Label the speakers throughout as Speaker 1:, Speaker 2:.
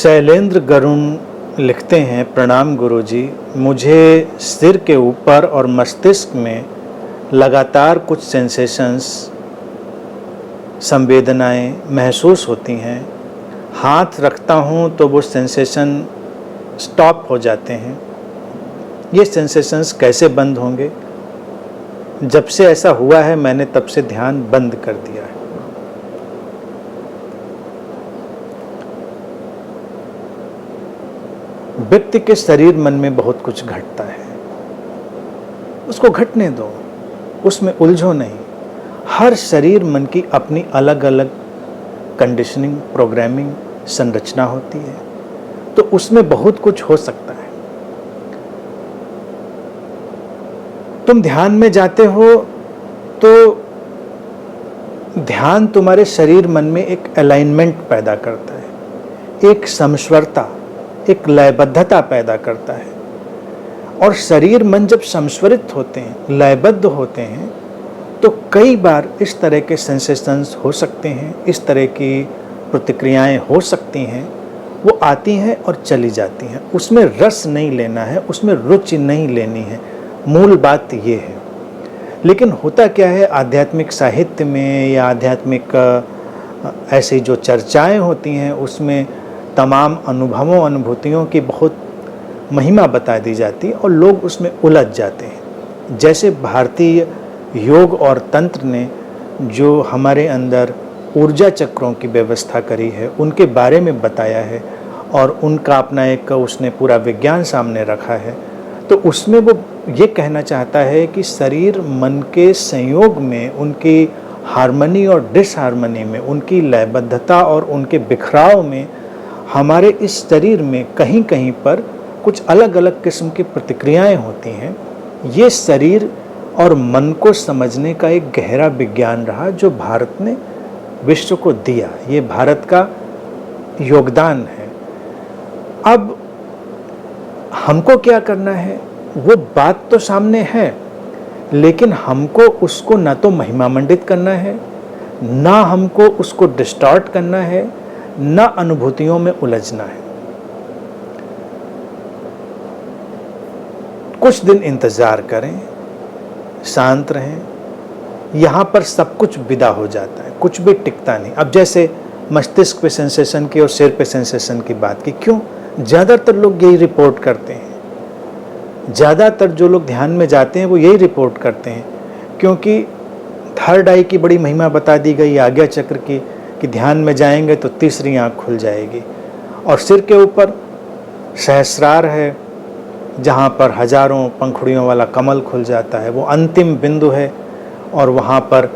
Speaker 1: शैलेंद्र गरुण लिखते हैं, प्रणाम गुरुजी, मुझे सिर के ऊपर और मस्तिष्क में लगातार कुछ सेंसेशंस, संवेदनाएं महसूस होती हैं। हाथ रखता हूं तो वो सेंसेशन स्टॉप हो जाते हैं। ये सेंसेशंस कैसे बंद होंगे? जब से ऐसा हुआ है मैंने तब से ध्यान बंद कर दिया है। व्यक्ति के शरीर मन में बहुत कुछ घटता है, उसको घटने दो, उसमें उलझो नहीं। हर शरीर मन की अपनी अलग अलग कंडीशनिंग, प्रोग्रामिंग, संरचना होती है, तो उसमें बहुत कुछ हो सकता है। तुम ध्यान में जाते हो तो ध्यान तुम्हारे शरीर मन में एक अलाइनमेंट पैदा करता है, एक समस्वरता, एक लयबद्धता पैदा करता है। और शरीर मन जब समस्वरित होते हैं, लयबद्ध होते हैं, तो कई बार इस तरह के सेंसेशंस हो सकते हैं, इस तरह की प्रतिक्रियाएं हो सकती हैं। वो आती हैं और चली जाती हैं, उसमें रस नहीं लेना है, उसमें रुचि नहीं लेनी है। मूल बात ये है। लेकिन होता क्या है, आध्यात्मिक साहित्य में या आध्यात्मिक ऐसी जो चर्चाएं होती हैं उसमें तमाम अनुभवों, अनुभूतियों की बहुत महिमा बता दी जाती है और लोग उसमें उलझ जाते हैं। जैसे भारतीय योग और तंत्र ने जो हमारे अंदर ऊर्जा चक्रों की व्यवस्था करी है, उनके बारे में बताया है और उनका अपना एक उसने पूरा विज्ञान सामने रखा है, तो उसमें वो ये कहना चाहता है कि शरीर मन के संयोग में, उनकी हार्मनी और डिसहार्मनी में, उनकी लयबद्धता और उनके बिखराव में हमारे इस शरीर में कहीं कहीं पर कुछ अलग अलग किस्म की प्रतिक्रियाएं होती हैं। ये शरीर और मन को समझने का एक गहरा विज्ञान रहा जो भारत ने विश्व को दिया। ये भारत का योगदान है। अब हमको क्या करना है, वो बात तो सामने है, लेकिन हमको उसको ना तो महिमामंडित करना है, ना हमको उसको डिस्टॉर्ट करना है, ना अनुभूतियों में उलझना है। कुछ दिन इंतजार करें, शांत रहें। यहाँ पर सब कुछ विदा हो जाता है, कुछ भी टिकता नहीं। अब जैसे मस्तिष्क पे सेंसेशन की और सिर पे सेंसेशन की बात की, क्यों? ज़्यादातर लोग यही रिपोर्ट करते हैं। ज़्यादातर जो लोग ध्यान में जाते हैं वो यही रिपोर्ट करते हैं, क्योंकि थर्ड आई की बड़ी महिमा बता दी गई, आज्ञा चक्र की, कि ध्यान में जाएंगे तो तीसरी आँख खुल जाएगी। और सिर के ऊपर सहस्रार है, जहाँ पर हजारों पंखुड़ियों वाला कमल खुल जाता है, वो अंतिम बिंदु है। और वहाँ पर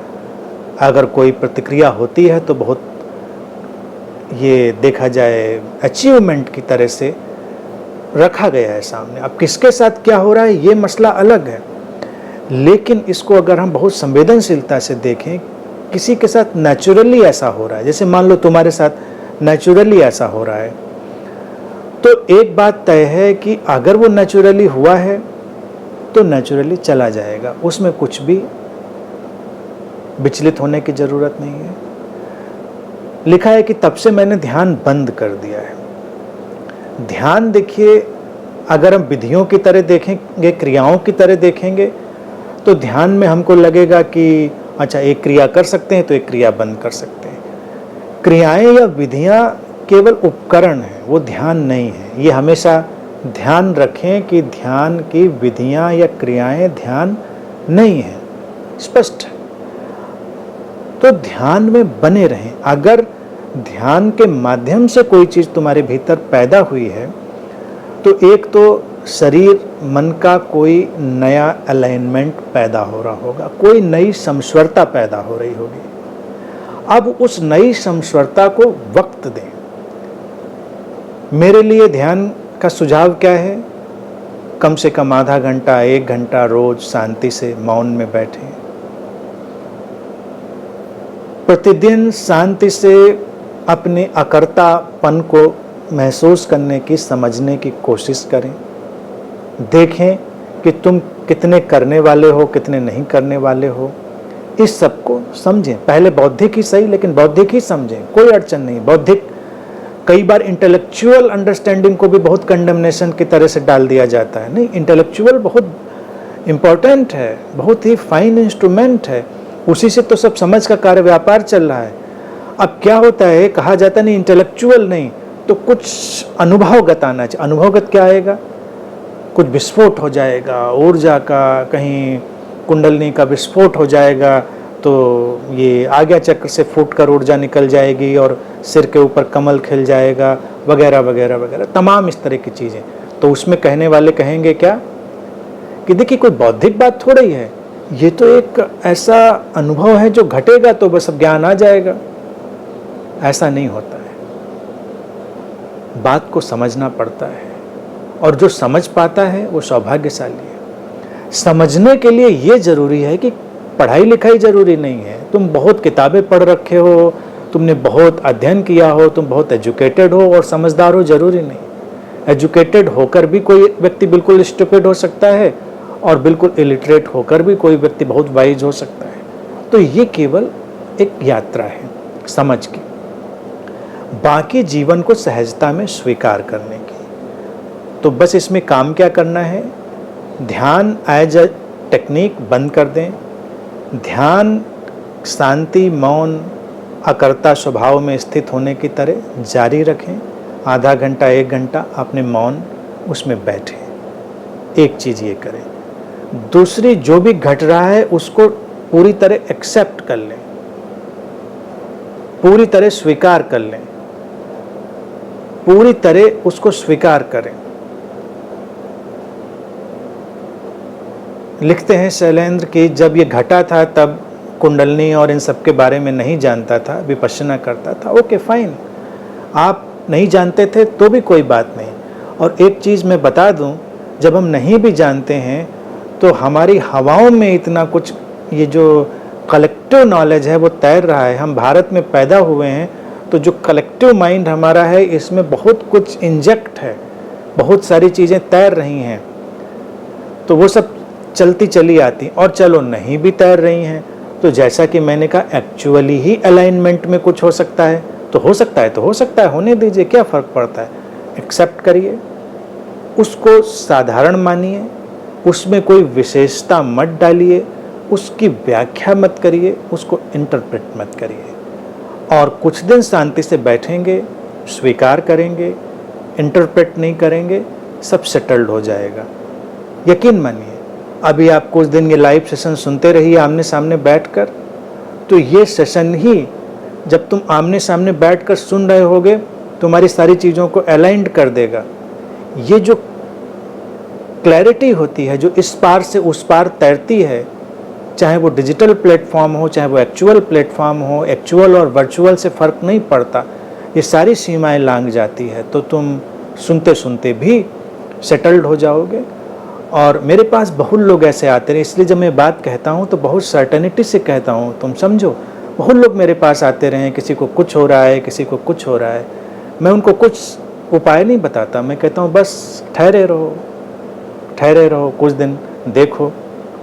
Speaker 1: अगर कोई प्रतिक्रिया होती है तो बहुत, ये देखा जाए, अचीवमेंट की तरह से रखा गया है सामने। अब किसके साथ क्या हो रहा है ये मसला अलग है, लेकिन इसको अगर हम बहुत संवेदनशीलता से देखें, किसी के साथ नेचुरली ऐसा हो रहा है, जैसे मान लो तुम्हारे साथ नेचुरली ऐसा हो रहा है, तो एक बात तय है कि अगर वो नेचुरली हुआ है तो नेचुरली चला जाएगा, उसमें कुछ भी विचलित होने की ज़रूरत नहीं है। लिखा है कि तब से मैंने ध्यान बंद कर दिया है। ध्यान देखिए, अगर हम विधियों की तरह देखेंगे, क्रियाओं की तरह देखेंगे, तो ध्यान में हमको लगेगा कि अच्छा एक क्रिया कर सकते हैं तो एक क्रिया बंद कर सकते हैं। क्रियाएं या विधियां केवल उपकरण हैं, वो ध्यान नहीं है। ये हमेशा ध्यान रखें कि ध्यान की विधियां या क्रियाएं ध्यान नहीं है, स्पष्ट है। तो ध्यान में बने रहें। अगर ध्यान के माध्यम से कोई चीज़ तुम्हारे भीतर पैदा हुई है, तो एक तो शरीर मन का कोई नया अलाइनमेंट पैदा हो रहा होगा, कोई नई समस्वरता पैदा हो रही होगी। अब उस नई समस्वरता को वक्त दें। मेरे लिए ध्यान का सुझाव क्या है? कम से कम आधा घंटा, 1 घंटा रोज शांति से मौन में बैठें। प्रतिदिन शांति से अपने अकर्तापन को महसूस करने की, समझने की कोशिश करें। देखें कि तुम कितने करने वाले हो, कितने नहीं करने वाले हो। इस सब को समझें। पहले बौद्धिक ही सही, लेकिन बौद्धिक ही समझें, कोई अड़चन नहीं। बौद्धिक कई बार इंटेलेक्चुअल अंडरस्टैंडिंग को भी बहुत कंडेमनेशन की तरह से डाल दिया जाता है। नहीं, इंटेलेक्चुअल बहुत इम्पोर्टेंट है, बहुत ही फाइन इंस्ट्रूमेंट है, उसी से तो सब समझ का कार्य व्यापार चल रहा है। अब क्या होता है, कहा जाता नहीं इंटेलेक्चुअल नहीं, तो कुछ अनुभवगत आना चाहिए। अनुभवगत क्या आएगा? कुछ विस्फोट हो जाएगा ऊर्जा का, कहीं कुंडलनी का विस्फोट हो जाएगा तो ये आज्ञा चक्र से फूटकर ऊर्जा निकल जाएगी और सिर के ऊपर कमल खिल जाएगा, वगैरह वगैरह वगैरह, तमाम इस तरह की चीज़ें। तो उसमें कहने वाले कहेंगे क्या कि देखिए कोई बौद्धिक बात थोड़ा ही है, ये तो एक ऐसा अनुभव है जो घटेगा तो बस अब ज्ञान आ जाएगा। ऐसा नहीं होता है, बात को समझना पड़ता है, और जो समझ पाता है वो सौभाग्यशाली है। समझने के लिए ये जरूरी है कि पढ़ाई लिखाई जरूरी नहीं है, तुम बहुत किताबें पढ़ रखे हो, तुमने बहुत अध्ययन किया हो, तुम बहुत एजुकेटेड हो और समझदार हो, जरूरी नहीं। एजुकेटेड होकर भी कोई व्यक्ति बिल्कुल स्टूपिड हो सकता है और बिल्कुल इलिटरेट होकर भी कोई व्यक्ति बहुत वाइज हो सकता है। तो ये केवल एक यात्रा है समझ की, बाकी जीवन को सहजता में स्वीकार करने की। तो बस इसमें काम क्या करना है, ध्यान एज अ टेक्निक बंद कर दें। ध्यान शांति, मौन, अकर्ता स्वभाव में स्थित होने की तरह जारी रखें। आधा घंटा 1 घंटा अपने मौन उसमें बैठें। एक चीज़ ये करें। दूसरी, जो भी घट रहा है उसको पूरी तरह एक्सेप्ट कर लें, पूरी तरह स्वीकार कर लें, पूरी तरह उसको स्वीकार करें। लिखते हैं शैलेंद्र कि जब ये घटा था तब कुंडलनी और इन सब के बारे में नहीं जानता था, विपश्यना करता था। ओके फाइन, आप नहीं जानते थे तो भी कोई बात नहीं। और एक चीज़ मैं बता दूं, जब हम नहीं भी जानते हैं तो हमारी हवाओं में इतना कुछ, ये जो कलेक्टिव नॉलेज है वो तैर रहा है। हम भारत में पैदा हुए हैं तो जो कलेक्टिव माइंड हमारा है इसमें बहुत कुछ इंजेक्ट है, बहुत सारी चीज़ें तैर रही हैं, तो वो सब चलती चली आती। और चलो नहीं भी तैर रही हैं तो जैसा कि मैंने कहा एक्चुअली ही अलाइनमेंट में कुछ हो सकता है, तो हो सकता है तो हो सकता है, होने दीजिए, क्या फ़र्क पड़ता है। एक्सेप्ट करिए, उसको साधारण मानिए, उसमें कोई विशेषता मत डालिए, उसकी व्याख्या मत करिए, उसको इंटरप्रेट मत करिए। और कुछ दिन शांति से बैठेंगे, स्वीकार करेंगे, इंटरप्रेट नहीं करेंगे, सब सेटल्ड हो जाएगा। यकीन मानिए, अभी आप कुछ दिन ये लाइव सेशन सुनते रहिए आमने सामने बैठकर, तो ये सेशन ही जब तुम आमने सामने बैठकर सुन रहे होगे तुम्हारी सारी चीज़ों को अलाइंड कर देगा। ये जो क्लैरिटी होती है, जो इस पार से उस पार तैरती है, चाहे वो डिजिटल प्लेटफॉर्म हो, चाहे वो एक्चुअल प्लेटफॉर्म हो, एक्चुअल और वर्चुअल से फ़र्क नहीं पड़ता, ये सारी सीमाएं लांघ जाती है, तो तुम सुनते सुनते भी सेटल्ड हो जाओगे। और मेरे पास बहुत लोग ऐसे आते हैं, इसलिए जब मैं बात कहता हूँ तो बहुत सर्टेनिटी से कहता हूँ, तुम समझो। बहुत लोग मेरे पास आते रहे, किसी को कुछ हो रहा है, किसी को कुछ हो रहा है, मैं उनको कुछ उपाय नहीं बताता, मैं कहता हूँ बस ठहरे रहो, ठहरे रहो, कुछ दिन देखो,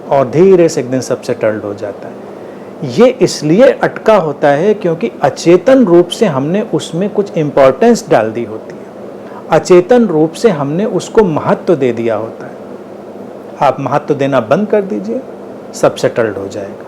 Speaker 1: और धीरे से एक दिन सब सेटल्ड हो जाता है। ये इसलिए अटका होता है क्योंकि अचेतन रूप से हमने उसमें कुछ इम्पोर्टेंस डाल दी होती है, अचेतन रूप से हमने उसको महत्व दे दिया होता है। आप महत्व देना बंद कर दीजिए, सब सेटल्ड हो जाएगा।